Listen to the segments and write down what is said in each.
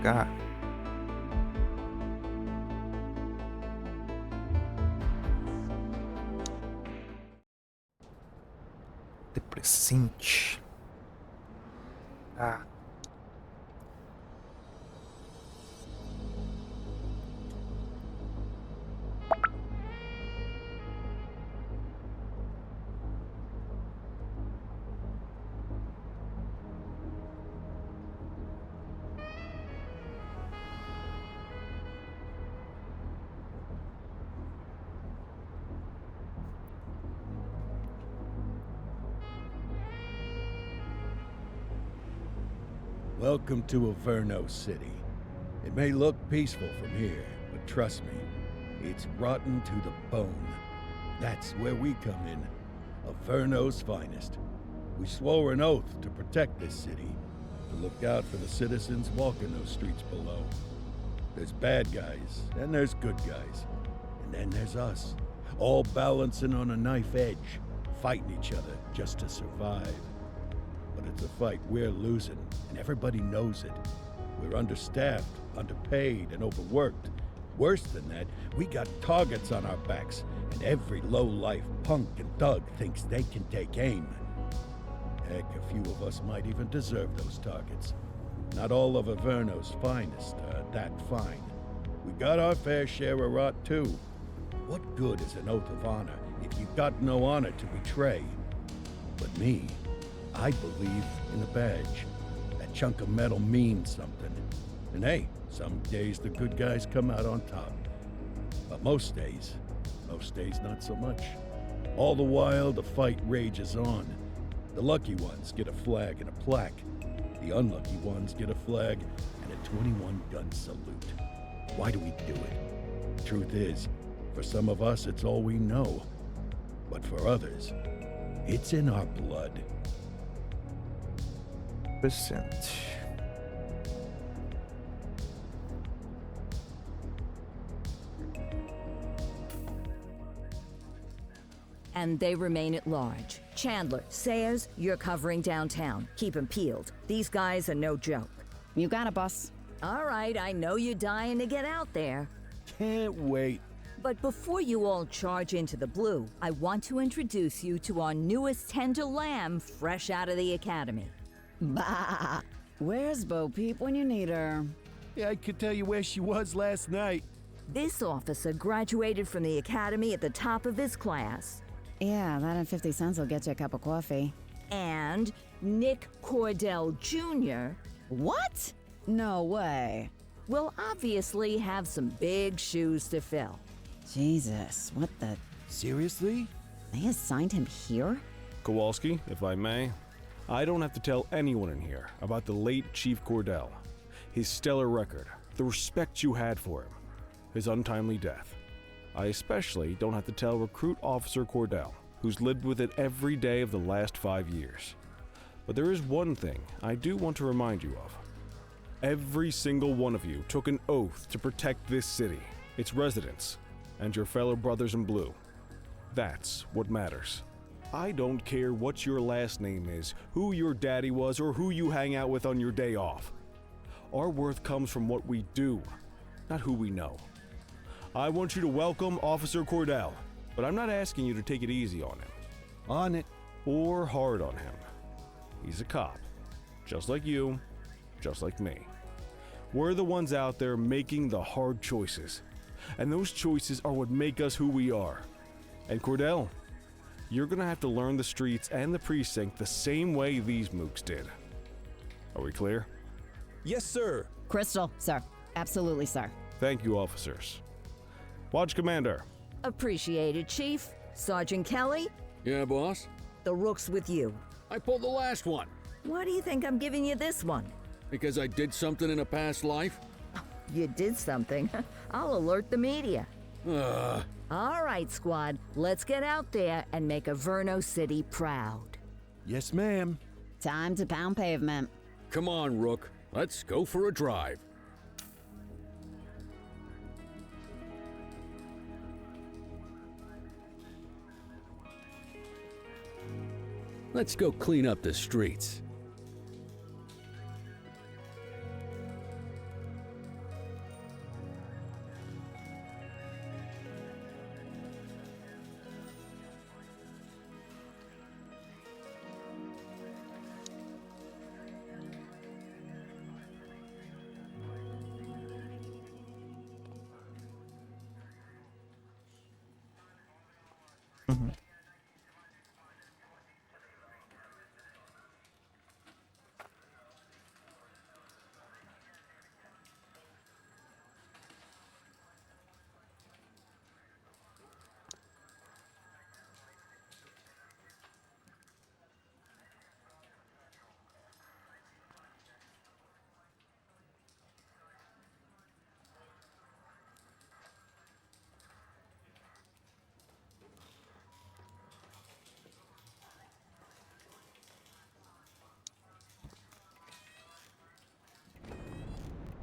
cá. The Precinct. Ah. Welcome to Averno City. It may look peaceful from here, but trust me, it's rotten to the bone. That's where we come in. Averno's finest. We swore an oath to protect this city, to look out for the citizens walking those streets below. There's bad guys, and there's good guys. And then there's us, all balancing on a knife edge, fighting each other just to survive. But it's a fight we're losing, and everybody knows it. We're understaffed, underpaid, and overworked. Worse than that, we got targets on our backs, and every low-life punk and thug thinks they can take aim. Heck, a few of us might even deserve those targets. Not all of Averno's finest are that fine. We got our fair share of rot, too. What good is an oath of honor if you've got no honor to betray? But me, I believe in a badge. That chunk of metal means something. And hey, some days the good guys come out on top. But most days not so much. All the while, the fight rages on. The lucky ones get a flag and a plaque. The unlucky ones get a flag and a 21-gun salute. Why do we do it? Truth is, for some of us, it's all we know. But for others, it's in our blood. Precinct. And they remain at large. Chandler, Sayers, you're covering downtown. Keep 'em peeled. These guys are no joke. You got it, boss. All right, I know you're dying to get out there. Can't wait. But before you all charge into the blue, I want to introduce you to our newest tender lamb fresh out of the academy. Bah! Where's Bo Peep when you need her? Yeah, I could tell you where she was last night. This officer graduated from the academy at the top of his class. Yeah, that and 50 cents will get you a cup of coffee. And Nick Cordell Jr. What? No way. will obviously have some big shoes to fill. Jesus, what the... Seriously? They assigned him here? Kowalski, if I may, I don't have to tell anyone in here about the late Chief Cordell, his stellar record, the respect you had for him, his untimely death. I especially don't have to tell Recruit Officer Cordell, who's lived with it every day of the last 5 years. But there is one thing I do want to remind you of. Every single one of you took an oath to protect this city, its residents, and your fellow brothers in blue. That's what matters. I don't care what your last name is, who your daddy was, or who you hang out with on your day off. Our worth comes from what we do, not who we know. I want you to welcome Officer Cordell, but I'm not asking you to take it easy on him. On it. Or hard on him. He's a cop, just like you, just like me. We're the ones out there making the hard choices, and those choices are what make us who we are. And Cordell, you're gonna have to learn the streets and the precinct the same way these mooks did. Are we clear? Yes, sir. Crystal, sir. Absolutely, sir. Thank you, officers. Watch Commander. Appreciated, Chief. Sergeant Kelly, Yeah, boss? the rook's with you. I pulled the last one Why do you think I'm giving you this one? because I did something in a past life. You did something. I'll alert the media. Ugh. All right, squad, let's get out there and make Averno City proud. Yes, ma'am. Time to pound pavement. Come on, Rook. Let's go for a drive. Let's go clean up the streets.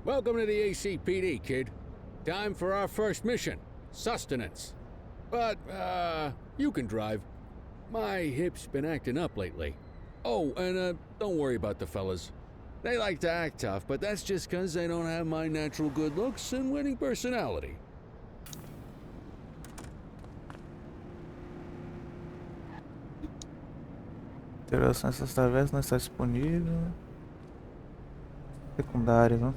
Welcome to the ACPD, kid. Time for our first mission, sustenance. But, you can drive. My hip's been acting up lately. Oh, and, don't worry about the fellas. They like to act tough, but that's just 'cause they don't have my natural good looks and winning personality. Interação essas tavernas não está disponível. Secundário, viu?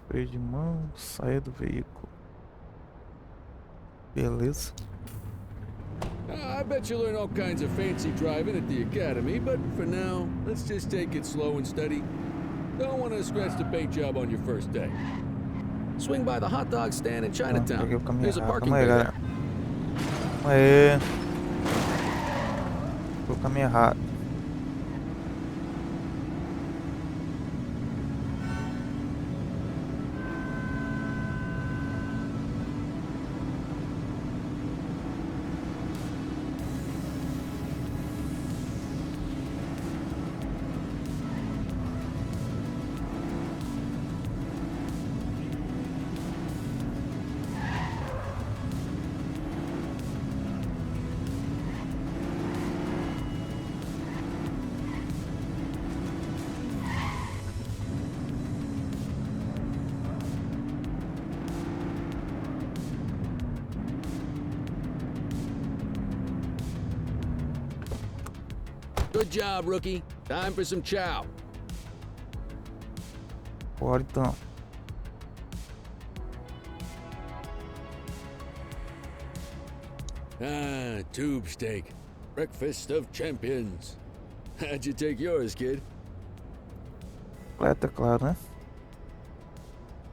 Freio de mão, saia do veículo. Beleza. I bet you learn all kinds of fancy driving at the academy, but for now, let's just take it slow and steady. Don't want to scratch the paint job on your first day. Swing by the hot dog stand in Chinatown. Peguei o caminho There's a errado. parking Calma aí, bay galera. there. Calma aí. Peguei o caminho errado. Good job, rookie. Time for some chow. Bora então. Ah, tube steak. Breakfast of champions. How'd you take yours, kid? Completa, claro, né?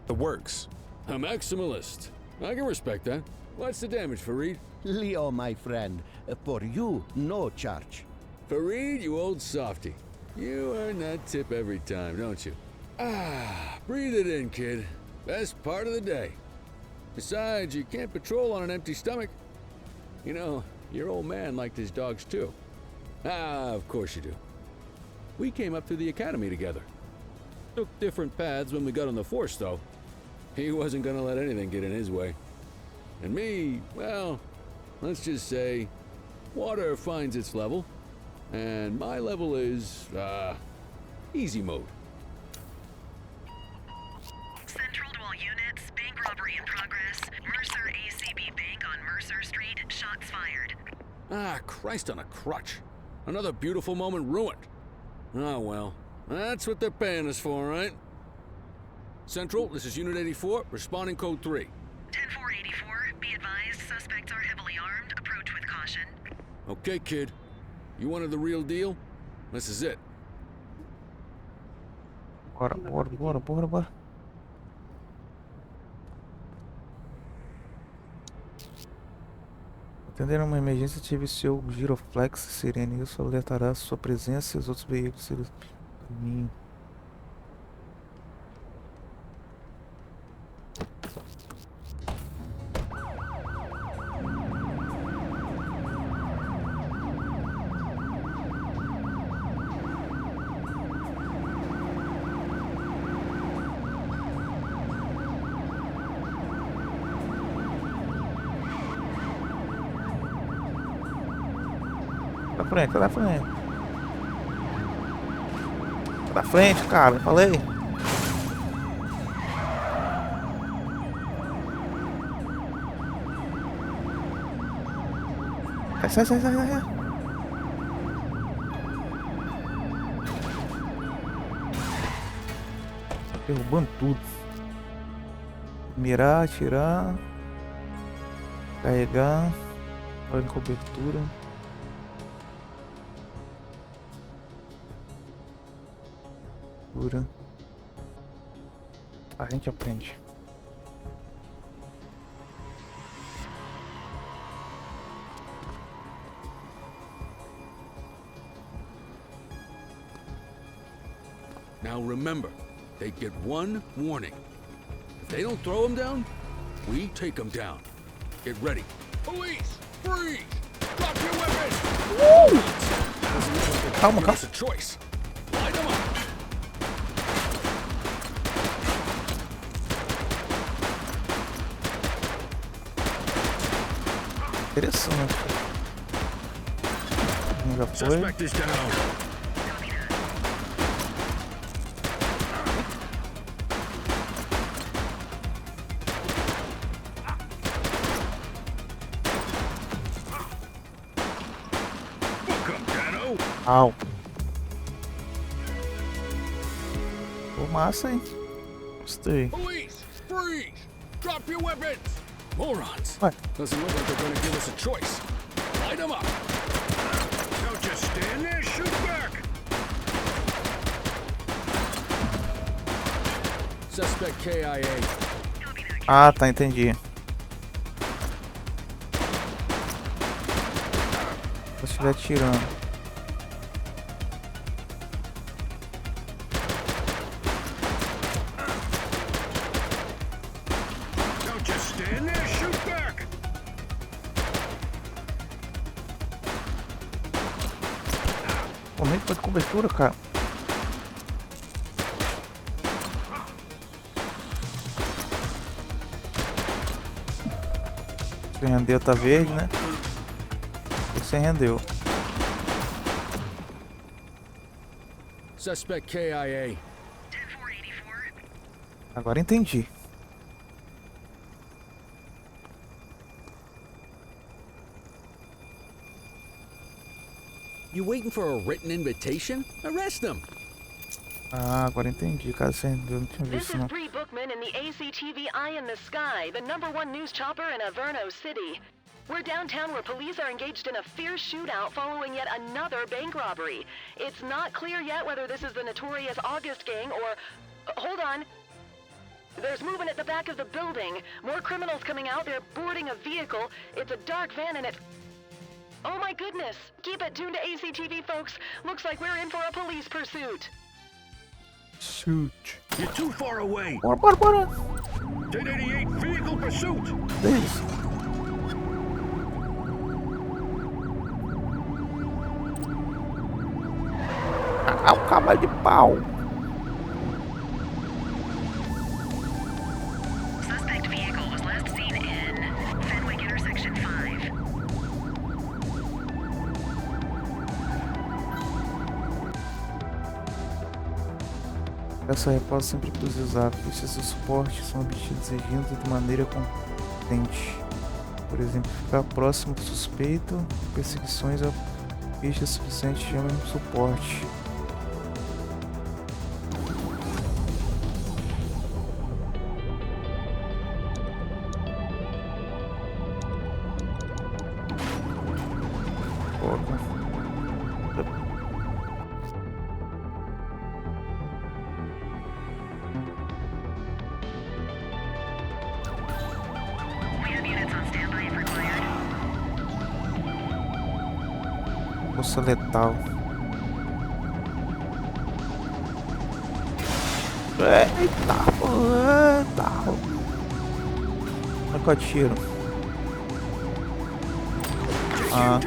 The works. A maximalist. I can respect that. What's the damage, Fareed? Leo, my friend, for you, no charge. Fareed, you old softy. You earn that tip every time, don't you? Ah, breathe it in, kid. Best part of the day. Besides, you can't patrol on an empty stomach. You know, your old man liked his dogs too. Ah, of course you do. We came up through the academy together. Took different paths when we got on the force, though. He wasn't gonna let anything get in his way. And me, well, let's just say, water finds its level, and my level is, easy mode. Central to all units, bank robbery in progress. Mercer ACB Bank on Mercer Street, shots fired. Ah, Christ on a crutch. Another beautiful moment ruined. Oh well, that's what they're paying us for, right? Central, this is Unit 84, responding code 3. 10-484, be advised, suspects are heavily armed, approach with caution. Okay, kid. You wanted the real deal? This is it. Bora, bora, bora, bora, bora. Atender uma emergência, ative seu giroflex sirene. Isso alertará sua presença e os outros veículos se caminho. Tá da frente, tá da frente. Tá da frente, cara, eu falei. Sai, sai, sai, sai, sai. Derrubando tudo. Mirar, atirar. Carregar. Olha em cobertura. A gente aprende. Now remember, they get one warning. If they don't throw him down, We take them down. Get ready. Police, freeze! Drop your weapons! Doesn't look like they're Calma, giving us a choice. Light them up. Interessante. Já foi. Suspect is down. Au. Pô, massa, hein? Gostei. Police, freeze! Drop your weapons! Morons! What? Doesn't look like they're going to give us a choice. Light them up! Don't just stand there, shoot back! Suspect KIA. Ah, tá, entendi. Se estiver atirando. Don't just stand there, shoot back! Momento de cobertura, cara. Se rendeu, tá verde, né? Você rendeu. Suspect KIA. 10484. Agora entendi. You waiting for a written invitation? Arrest them! Ah, agora entendi. Cara, você rendeu, não tinha This visto is não. Bree Bookman in the ACTV Eye in the Sky, the #1 news chopper in Averno City. We're downtown where police are engaged in a fierce shootout following yet another bank robbery. It's not clear yet whether this is the notorious August gang or... hold on. There's movement at the back of the building. More criminals coming out. They're boarding a vehicle. It's a dark van and it... oh my goodness! Keep it tuned to ACTV, folks. Looks like we're in for a police pursuit. Shoot. You're too far away! Bora, bora, bora. 1088 vehicle pursuit! Isso. Ah, o cavalo de pau. Suspect vehicle was last seen in Fenwick Intersection 5. Essa resposta sempre precisar. Pistas de suporte são obtidas agindo de maneira competente. Por exemplo, ficar próximo do suspeito, perseguições a pista suficiente chama suporte. We have units on standby if required. Força letal. Eita, eita. Como é que eu atiro? Ah.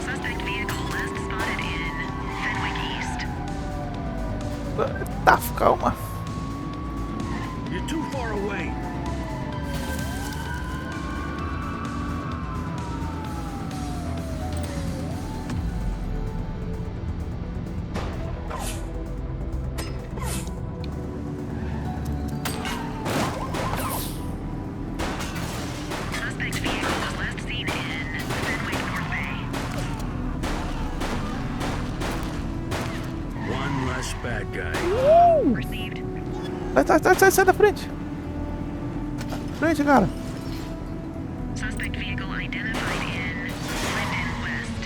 Suspect vehicle last spotted in Fenwick East. Tá, calma. You're too far away! Suspect vehicle was last seen in Fenwick North Bay. One less bad guy. Received. Sai da frente. Frente, cara. Suspect vehicle identified in Linden West.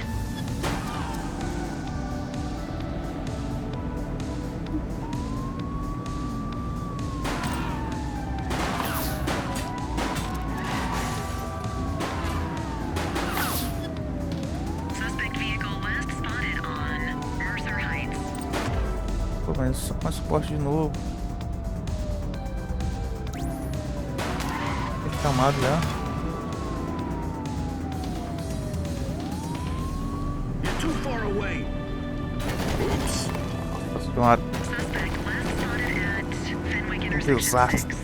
Suspect vehicle last spotted on Mercer Heights. Pô, mas só com suporte de novo. Tem chamado já. You're too far away. Oops. Nossa, deu uma... Um desastre.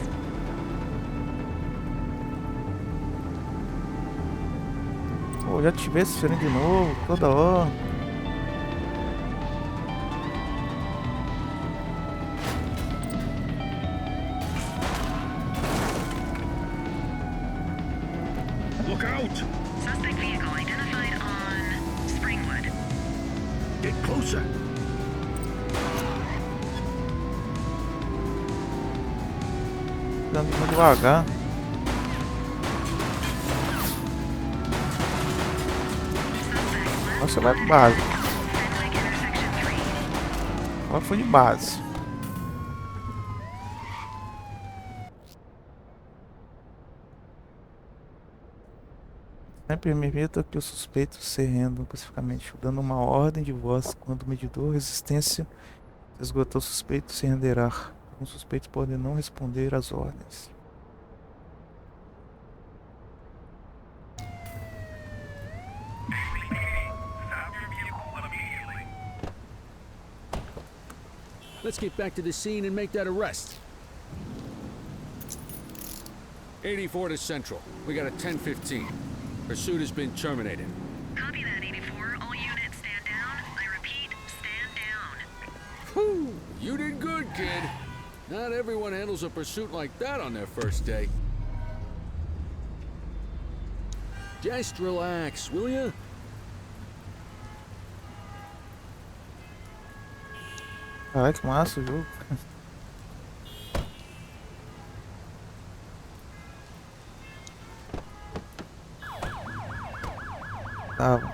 Pô, já tivesse tirando de novo, toda hora. Look out! Suspect vehicle identified on Springwood. Get closer. Andando muito devagar. Nossa, vai pro base. Agora foi de base. Sempre permita que o suspeito se renda pacificamente, dando uma ordem de voz quando o medidor resistência esgotou, o suspeito se renderá. Os suspeitos podem não responder às ordens. Let's get back to the scene and make that arrest. 84 to Central. We got a 10-15. Pursuit has been terminated. Copy that, 84. All units stand down. I repeat, stand down. Whew, you did good, kid. Not everyone handles a pursuit like that on their first day. Just relax, will ya? Caralho, que massa o jogo. Tava.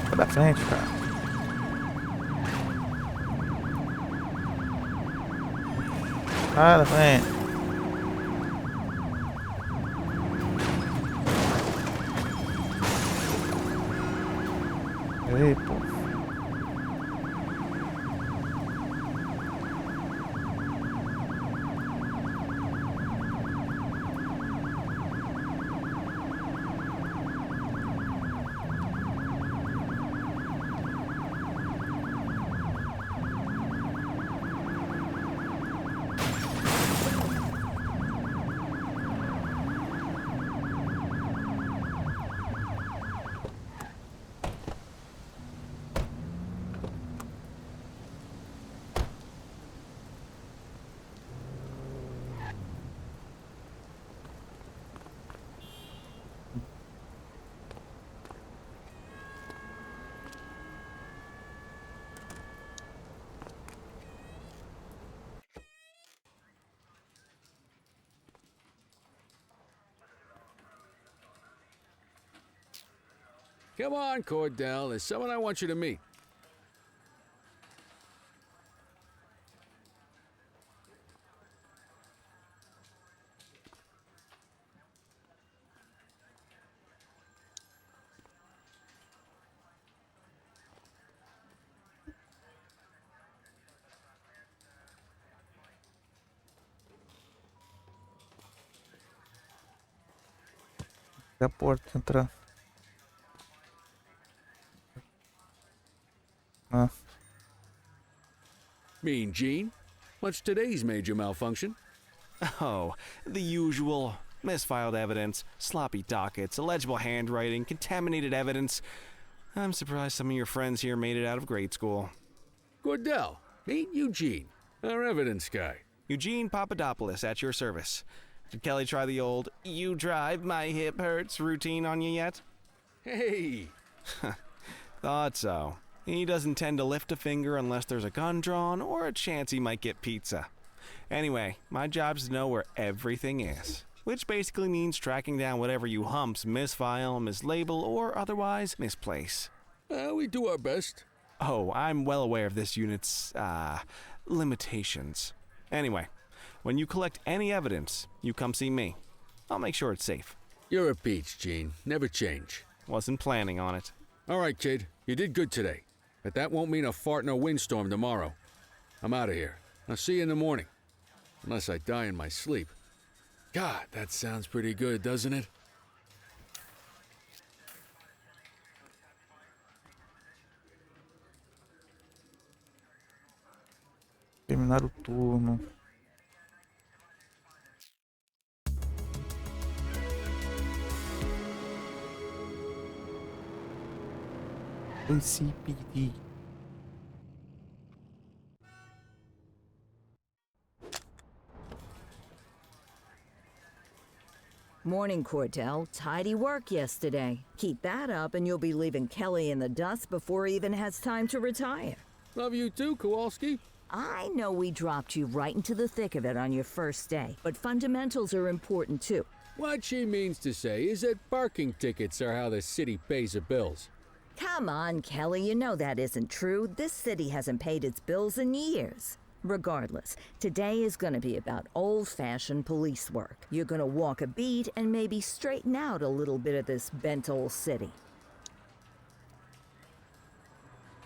Sai da frente, cara. Sai da frente. Ei, pô. Come on, Cordell. There's someone I want you to meet. Da porta entrar. Ah. Mean Gene? What's today's major malfunction? Oh, the usual. Misfiled evidence, sloppy dockets, illegible handwriting, contaminated evidence. I'm surprised some of your friends here made it out of grade school. Cordell, meet Eugene, our evidence guy. Eugene Papadopoulos at your service. Did Kelly try the old "you drive, my hip hurts" routine on you yet? Hey! Thought so. He doesn't tend to lift a finger unless there's a gun drawn or a chance he might get pizza. Anyway, my job's to know where everything is, which basically means tracking down whatever you humps misfile, mislabel, or otherwise misplace. We do our best. Oh, I'm well aware of this unit's, limitations. Anyway, When you collect any evidence, you come see me. I'll make sure it's safe. You're a peach, Gene. Never change. Wasn't planning on it. All right, kid. You did good today. But that won't mean a fart in a windstorm tomorrow. I'm out of here. I'll see you in the morning. Unless I die in my sleep. God, that sounds pretty good, doesn't it? Terminar o turno. NCPD. Morning, Cordell. Tidy work yesterday. Keep that up and you'll be leaving Kelly in the dust before he even has time to retire. Love you too, Kowalski. I know we dropped you right into the thick of it on your first day, but fundamentals are important too. What she means to say is that parking tickets are how the city pays the bills. Come on, Kelly, you know that isn't true. This city hasn't paid its bills in years. Regardless, today is gonna be about old-fashioned police work. You're gonna walk a beat and maybe straighten out a little bit of this bent old city.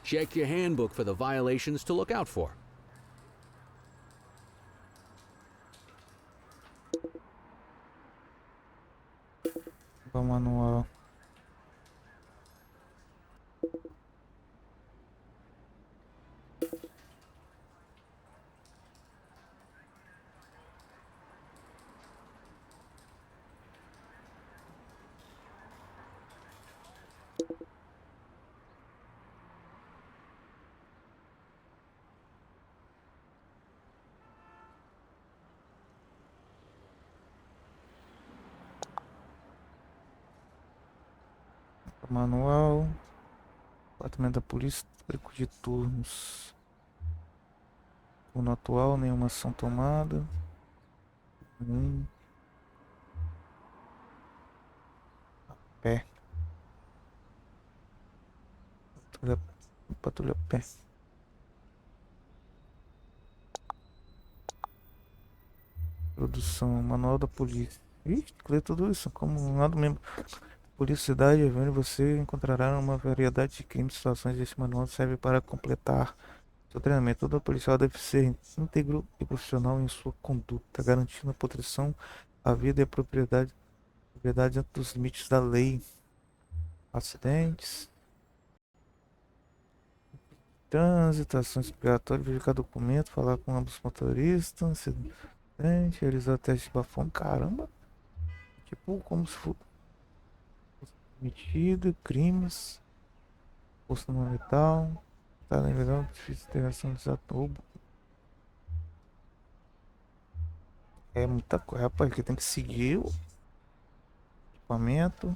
Check your handbook for the violations to look out for. Manual. Manual. Departamento da Polícia, histórico de turnos. Turno atual, nenhuma ação tomada. A pé. Patrulha a pé. Produção, manual da polícia. Ih, tem que ler tudo isso como um lado mesmo. Publicidade, evento, você encontrará uma variedade de crimes e situações. Esse manual serve para completar seu treinamento. Todo policial deve ser íntegro e profissional em sua conduta, garantindo a proteção à vida e à propriedade dentro dos limites da lei. Acidentes, trânsito, ações obrigatórias, verificar documento, falar com ambos motoristas, acidente, realizar teste de bafão. Caramba! Tipo, como se fosse permitido, crimes, posto no letal, tá lembrando, difícil interação de roubo. É muita coisa, rapaz, que tem que seguir o equipamento.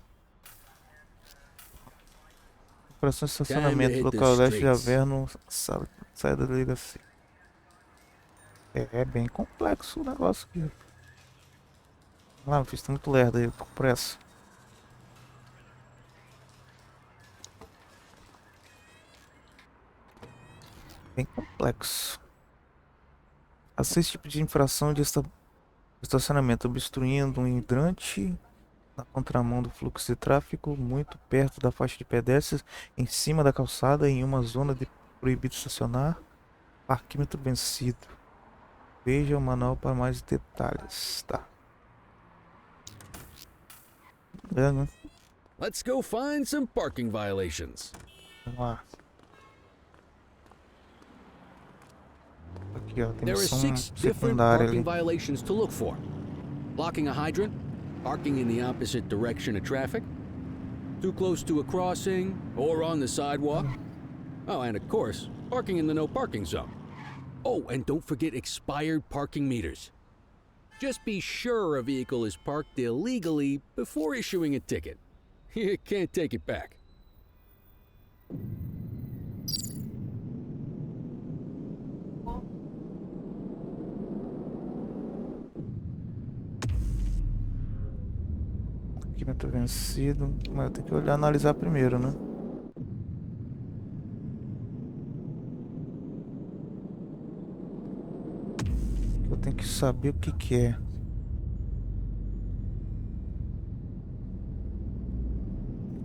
Operação de estacionamento, local leste de Averno, sai da delegacia. É bem complexo o negócio aqui. Ah, fiz muito lerdo aí, por pressa. Bem complexo. Há 6 tipos de infração de estacionamento: obstruindo um hidrante na contramão do fluxo de tráfego, muito perto da faixa de pedestres, em cima da calçada, em uma zona de proibido estacionar, parquímetro vencido. Veja o manual para mais detalhes. Tá. Né? Let's go find some parking violations. Vamos lá. Aqui, ó, tem There are missão 6 different secundária parking ali. violations to look for. Blocking a hydrant, parking in the opposite direction of traffic, too close to a crossing or on the sidewalk. Oh, and of course, parking in the no parking zone. Oh, and don't forget expired parking meters. Just be sure a vehicle is parked illegally before issuing a ticket. You can't take it back. Parquímetro vencido, mas eu tenho que olhar, analisar primeiro, né? tenho que saber o que que é.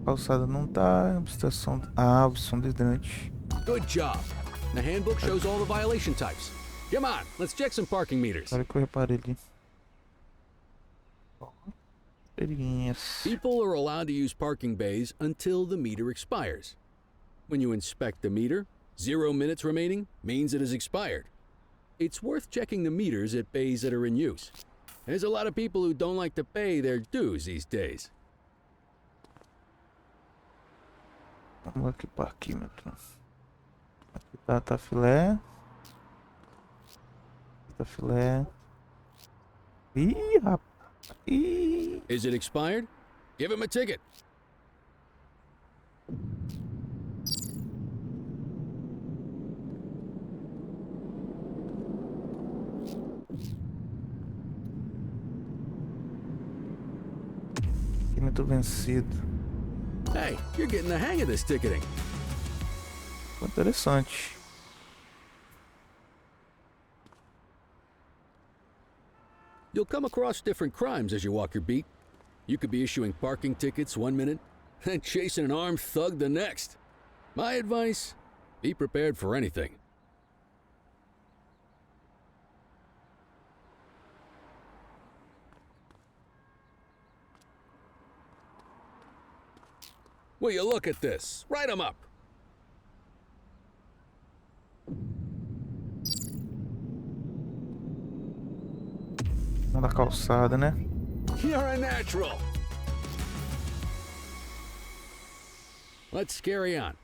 Calçada não tá. Obstrução. Ah, obstrução do hidrante. Good job. The handbook shows all the violation types. Come on, let's check some parking meters. Olha que eu reparei ali. Pedrinhas. People are allowed to use parking bays until the meter expires. When you inspect the meter, 0 minutes remaining means it has expired. It's worth checking the meters at bays that are in use. There's a lot of people who don't like to pay their dues these days. Vamos aqui, parquímetro. Aqui tá filé. Tá filé. Ih, rapaz. Ih. Is it expired? Give him a ticket. Parquímetro vencido. Hey, you're getting the hang of this ticketing. Interessante. You'll come across different crimes as you walk your beat. You could be issuing parking tickets 1 minute, and chasing an armed thug the next. My advice, be prepared for anything. Will you look at this? Write 'em up. Na calçada, né? You're a natural. Let's carry on.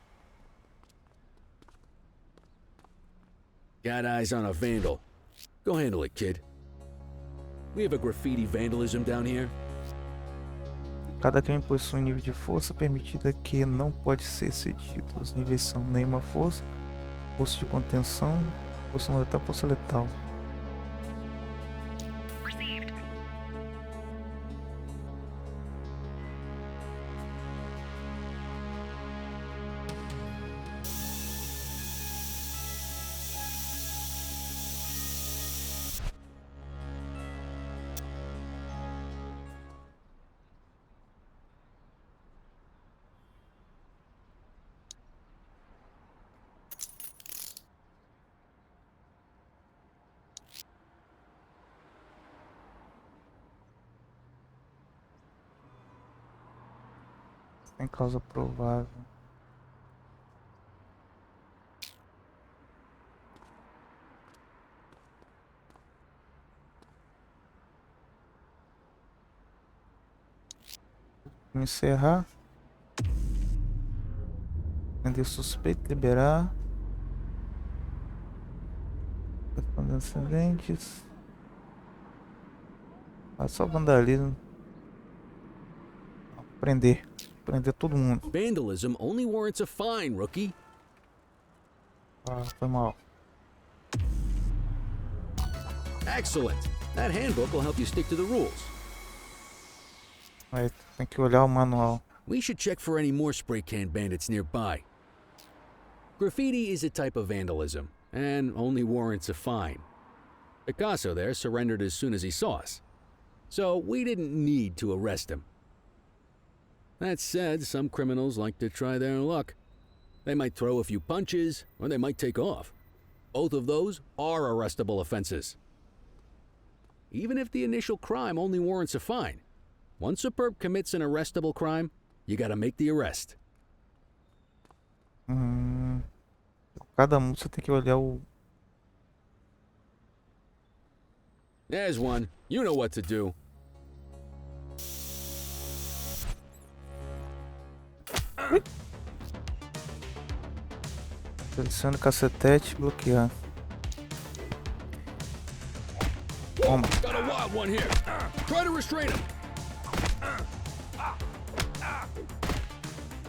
Got eyes on a vandal. Go handle it, kid. We have a graffiti vandalism down here. Cada crime possui um nível de força permitida que não pode ser excedido. Os níveis são nenhuma força, força de contenção, força letal, força letal. Sem causa provável. Encerrar. Prender suspeito, liberar. Respondendo ascendentes. Ah, só vandalismo. Prender. Prender todo mundo. Vandalism only warrants a fine, rookie. Ah, foi mal. Excellent. That handbook will help you stick to the rules. Aí, tem que olhar o manual. We should check for any more spray can bandits nearby. Graffiti is a type of vandalism, and only warrants a fine. Picasso there surrendered as soon as he saw us, so we didn't need to arrest him. That said, some criminals like to try their luck. They might throw a few punches, or they might take off. Both of those are arrestable offenses. Even if the initial crime only warrants a fine, once a perp commits an arrestable crime, you gotta make the arrest. Cada música tem que olhar o... There's one. You know what to do. Selecione cacetete, bloquear. Toma. Got a wild one here. Try to restrain him.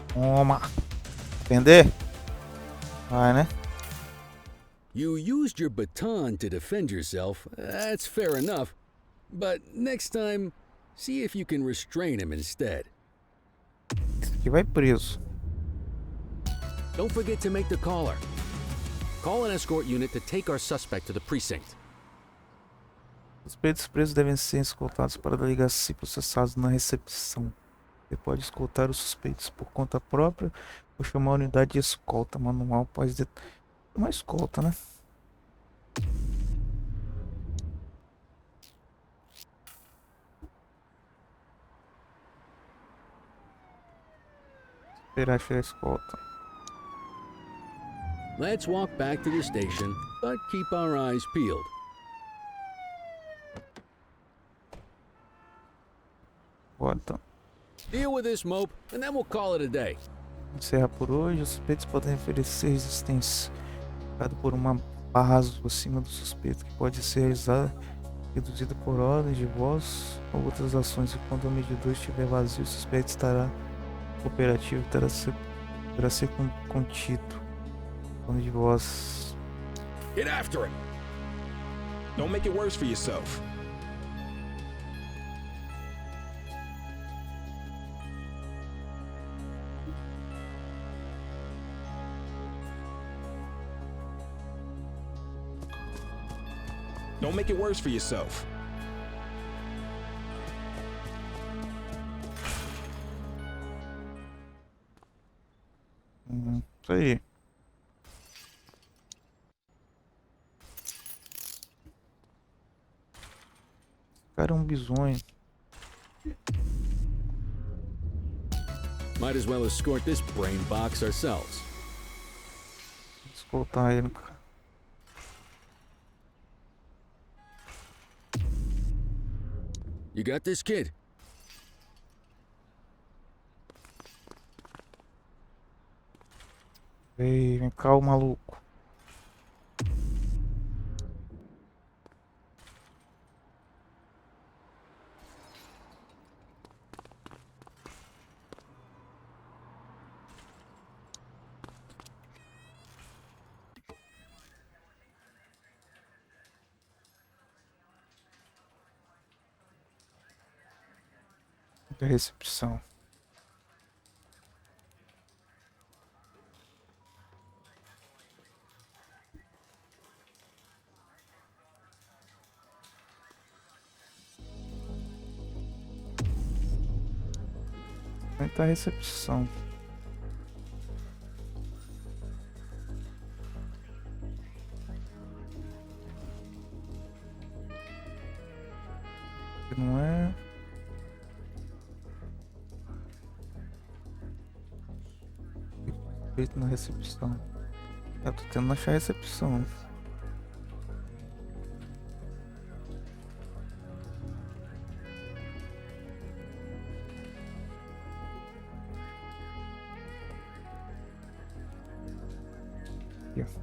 Toma. Prender? Vai, né? You used your baton to defend yourself. That's fair enough. But next time, see if you can restrain him instead. Esse aqui vai preso. Don't forget to make the caller. Call an escort unit to take our suspect to the precinct. Os suspeitos presos devem ser escoltados para a delegacia e processados na recepção. Você pode escoltar os suspeitos por conta própria ou chamar a unidade de escolta manual após uma escolta, né? Esperar chegar a escolta. Let's walk back to the station, but keep our eyes peeled. Bota. Deal with this mope, and then we'll call it a day. Encerra por hoje. Os suspeitos podem oferecer resistência por uma barra azul acima do suspeito, que pode ser reduzida por ordem de voz ou outras ações. E quando o medidor estiver vazio, o suspeito estará operativo e terá ser contido. Ordem de voz. Get after him! Don't make it worse for yourself. Don't make it worse for yourself. Isso aí. O cara é um bizonho. Might as well escort this brain box ourselves. Escoltar ele, cara. You got this, kid? Ei, vem cá, o maluco. Da recepção. Como é que tá a recepção? Não é. Feito na recepção. Eu tô tentando achar a recepção. Aqui, ó.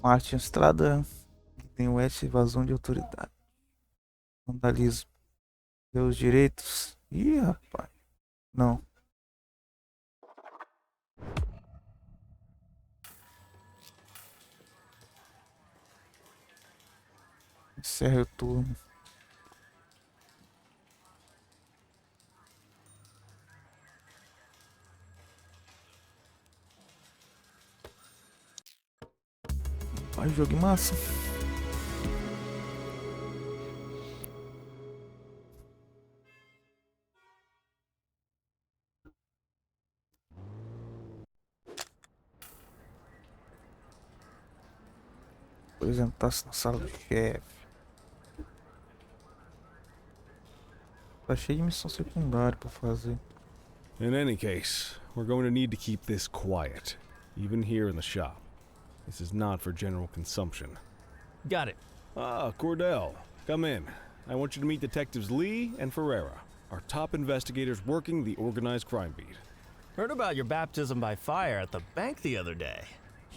Martin Estrada tem o S, evasão de autoridade. Vandalismo. Meus direitos. Ih, rapaz. Não. Encerra o turno. Vai, jogo massa. Apresentar-se na sala do chefe. Tá cheio de missão secundária pra fazer. In any case, we're going to need to keep this quiet, even here in the shop. This is not for general consumption. Got it. Ah, Cordell, come in. I want you to meet Detectives Lee and Ferreira, our top investigators working the organized crime beat. Heard about your baptism by fire at the bank the other day.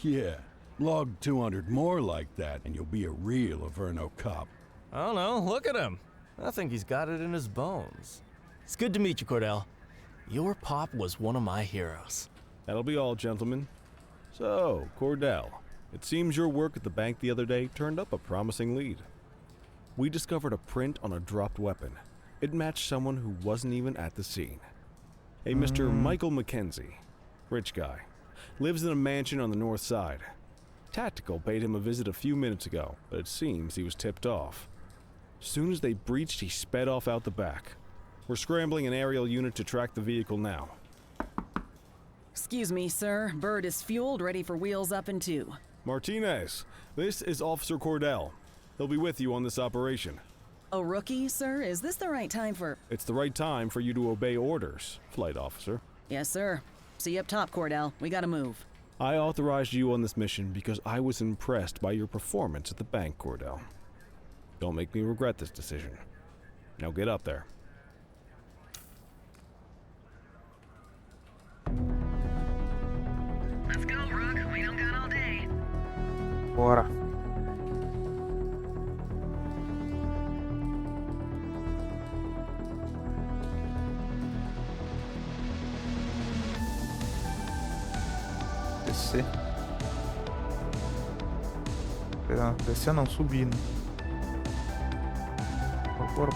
Yeah, log 200 more like that, and you'll be a real Averno cop. I don't know, look at him. I think he's got it in his bones. It's good to meet you, Cordell. Your pop was one of my heroes. That'll be all, gentlemen. So, Cordell, it seems your work at the bank the other day turned up a promising lead. we discovered a print on a dropped weapon. It matched someone who wasn't even at the scene. A Mr. Michael Mackenzie, rich guy, lives in a mansion on the north side. Tactical paid him a visit a few minutes ago, but it seems he was tipped off. Soon as they breached, he sped off out the back. We're scrambling an aerial unit to track the vehicle now. Excuse me, sir. Bird is fueled, ready for wheels up in 2. Martinez, this is Officer Cordell. He'll be with you on this operation. A rookie, sir? Is this the right time for... It's the right time for you to obey orders, Flight Officer. Yes, sir. See you up top, Cordell. We gotta move. I authorized you on this mission because I was impressed by your performance at the bank, Cordell. Don't make me regret this decision. Now get up there. Let's go, Rook. We don't got all day. Bora. Descer. Descer não, subir, né? Bora.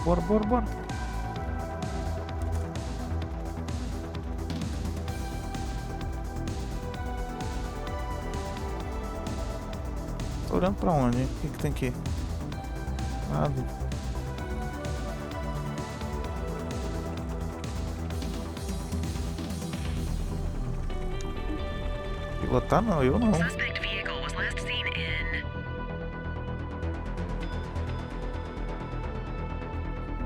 Tô olhando pra onde, hein? O que tem aqui? Nada. Pilotar não, eu não. Suspect vehicle was last seen in...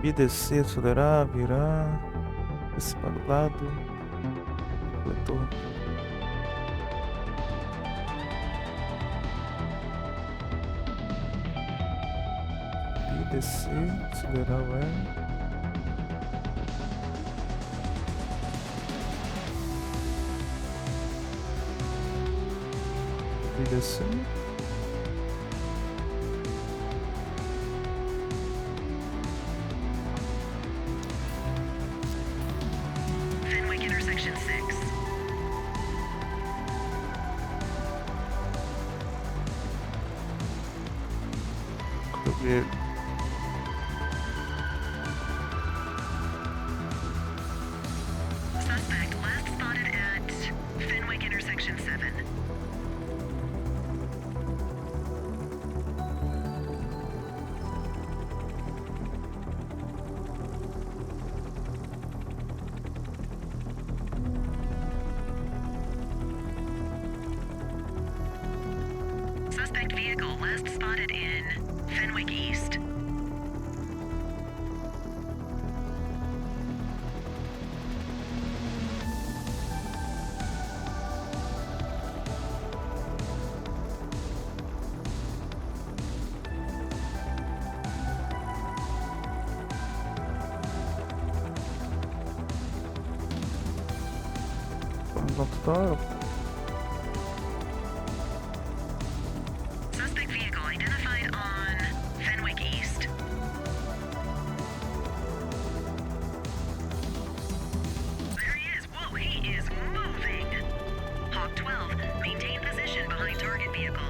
E descer, acelerar, virar. Descer para o lado. Coletor. E descer, acelerar o R. E descer. Intersection 6. Cotovelo. Suspect last spotted at Fenwick Intersection 7. Suspect vehicle last spotted in Fenwick East. Vamos Suspect vehicle identified on Fenwick East. There he is. Whoa, he is moving. Hawk 12, maintain position behind target vehicle.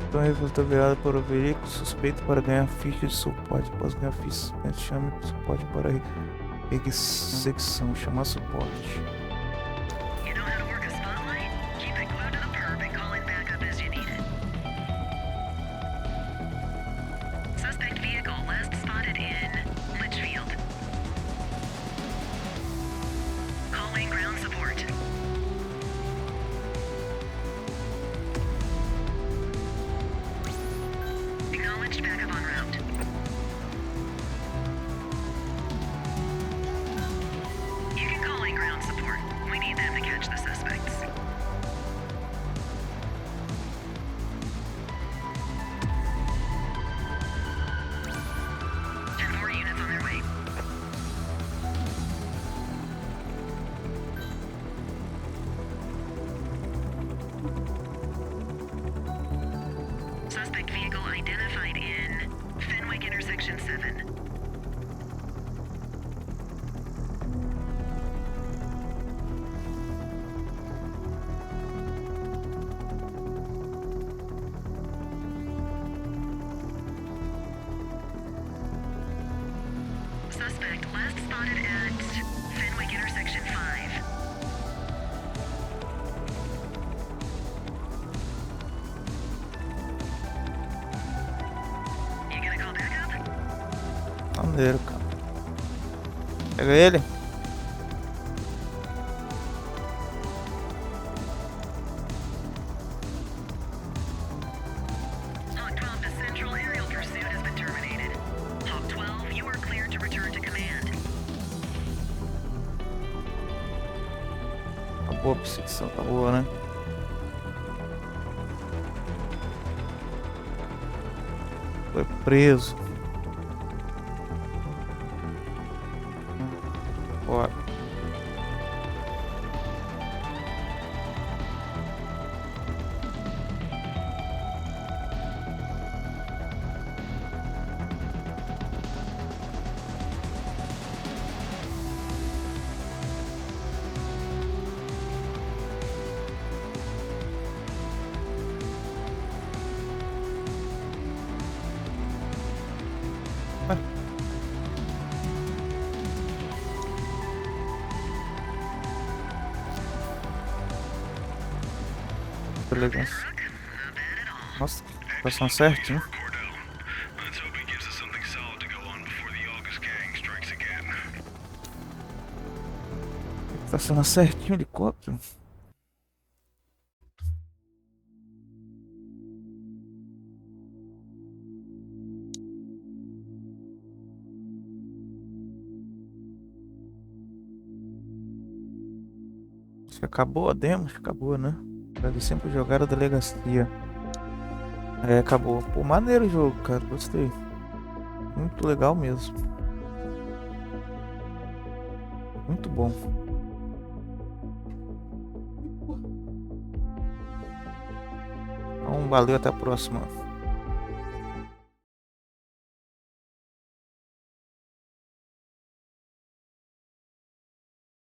Então resulta virada para o veículo suspeito para ganhar ficha de suporte. Após ganhar ficha, chame suporte para execução. Chamar suporte. You know how to work a spotlight? Keep it glued to the perp and call in backup as you need it. Suspect vehicle last spotted in Litchfield. Calling ground support. Acknowledged backup en route. You can call in ground support. suspect last spotted at Fenwick Intersection 5. You gonna call backup? Maneiro, cara. Pega ele. Hawk 12 to Central, aerial pursuit has been terminated. Hawk 12, you are cleared to return to command. Acabou a perseguição, tá boa, né? Foi preso. Bora. Legal. Nossa, passou certinho. Tá sendo certinho o helicóptero. Acho que acabou a demo, acho que acabou, né? Eles sempre jogaram a delegacia. É, acabou. Pô, maneiro o jogo, cara. Gostei. Muito legal mesmo. Muito bom. Então, valeu, até a próxima.